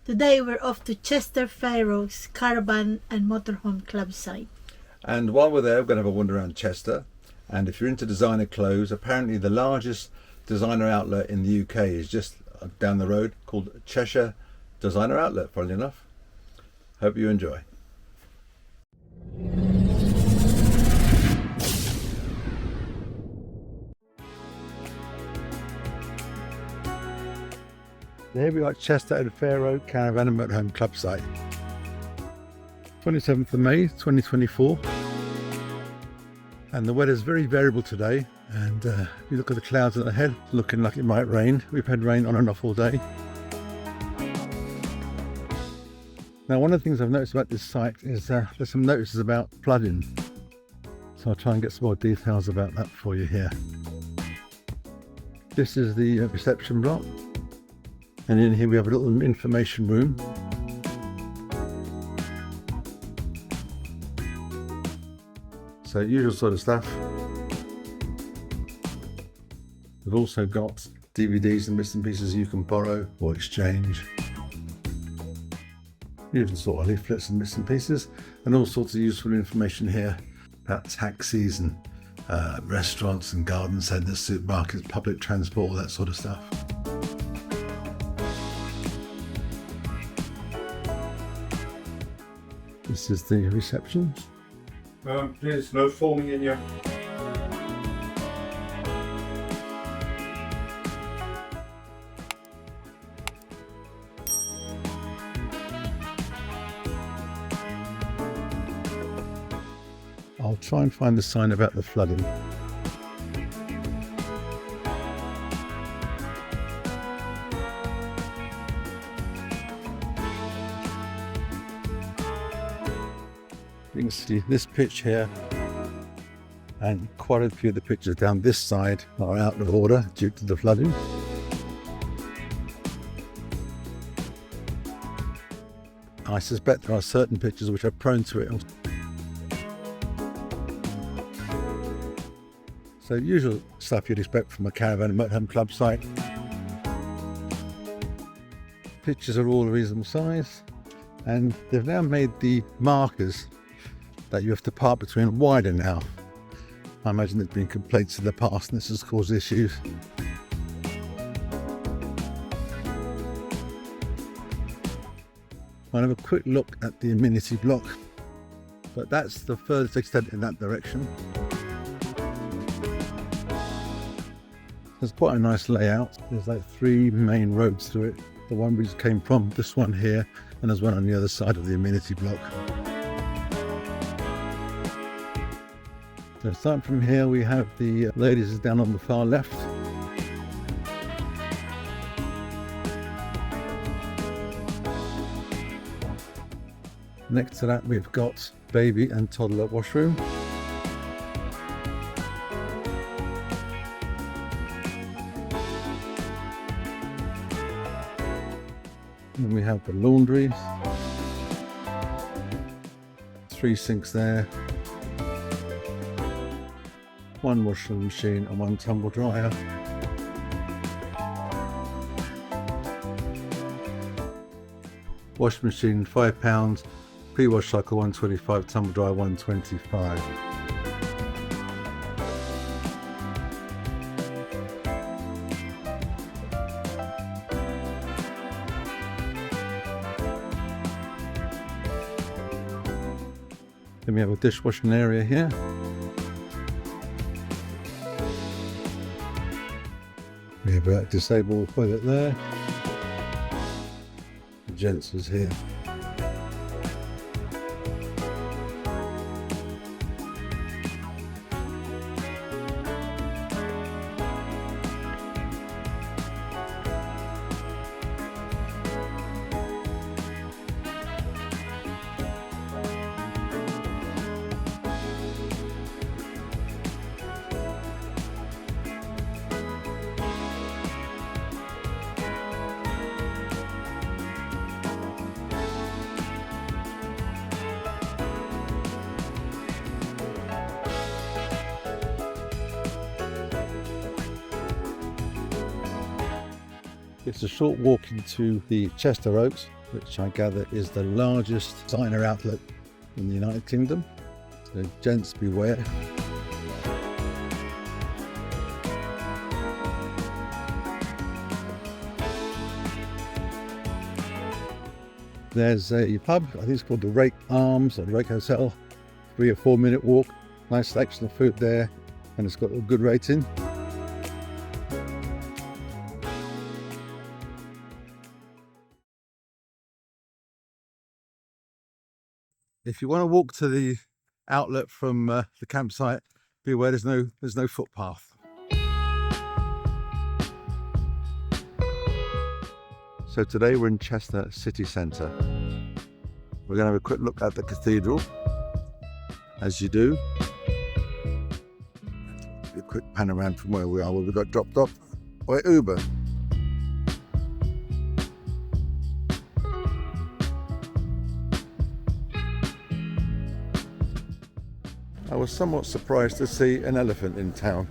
Today we're off to Chester Fairoak Caravan and Motorhome Club site. And while we're there, we're going to have a wander around Chester. And if you're into designer clothes, apparently the largest designer outlet in the UK is just down the road, called Cheshire Designer Outlet, funnily enough. Hope you enjoy. Here we are at Chester Fairoak Caravan and Motorhome Club site. 27th of May 2024. And the weather's very variable today. And if you look at the clouds ahead, it's looking like it might rain. We've had rain on and off all day. Now, one of the things I've noticed about this site is there's some notices about flooding. So I'll try and get some more details about that for you here. This is the reception block. And in here we have a little information room. So usual sort of stuff. We've also got DVDs and bits and pieces you can borrow or exchange. Usual sort of leaflets and bits and pieces, and all sorts of useful information here about taxis and restaurants and garden centres, supermarkets, public transport, all that sort of stuff. This is the reception. Please, no foaming in your... I'll try and find the sign about the flooding. You can see this pitch here, and quite a few of the pitches down this side are out of order due to the flooding. I suspect there are certain pitches which are prone to it. So usual stuff you'd expect from a caravan and motorhome club site. Pitches are all a reasonable size, and they've now made the markers that you have to park between wider now. I imagine there's been complaints in the past and this has caused issues. I'll have a quick look at the amenity block, but that's the furthest extent in that direction. There's quite a nice layout. There's like three main roads through it. The one we just came from, this one here, and there's one on the other side of the amenity block. So starting from here, we have the ladies down on the far left. Next to that, we've got baby and toddler washroom. Then we have the laundry. 3 sinks there. 1 washing machine and 1 tumble dryer. Washing machine £5, pre-wash cycle 125, tumble dryer 125. Then we have a dishwashing area here. We have a disabled toilet there. The gents is here. It's a short walk into the Chester Oaks. which I gather is the largest designer outlet in the United Kingdom. So gents beware. There's a pub, I think it's called the Rake Arms or the Rake Hotel. 3 or 4 minute walk, nice selection of food there, and it's got a good rating. If you want to walk to the outlet from the campsite, be aware there's no footpath. So today we're in Chester city centre. We're going to have a quick look at the cathedral, as you do. A quick pan around from where we are, where we got dropped off by Uber. I was somewhat surprised to see an elephant in town.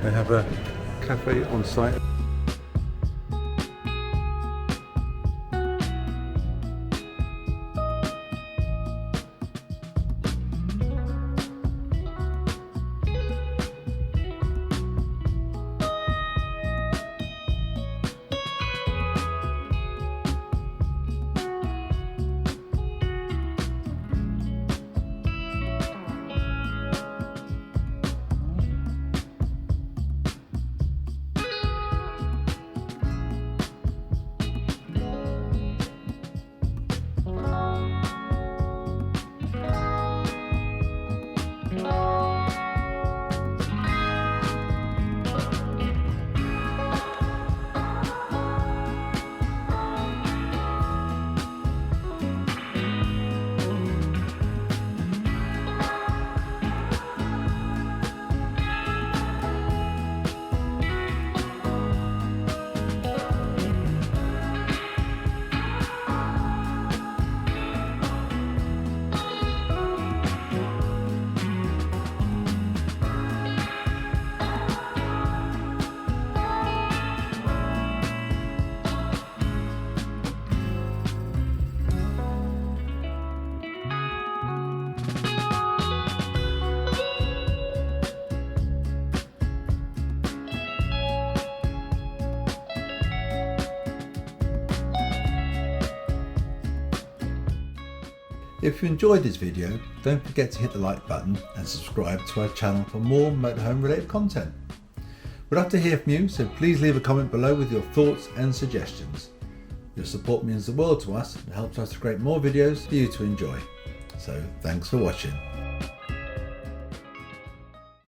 They have a cafe on site. If you enjoyed this video, don't forget to hit the like button and subscribe to our channel for more motorhome related content. We'd love to hear from you, so please leave a comment below with your thoughts and suggestions. Your support means the world to us and helps us to create more videos for you to enjoy. So thanks for watching.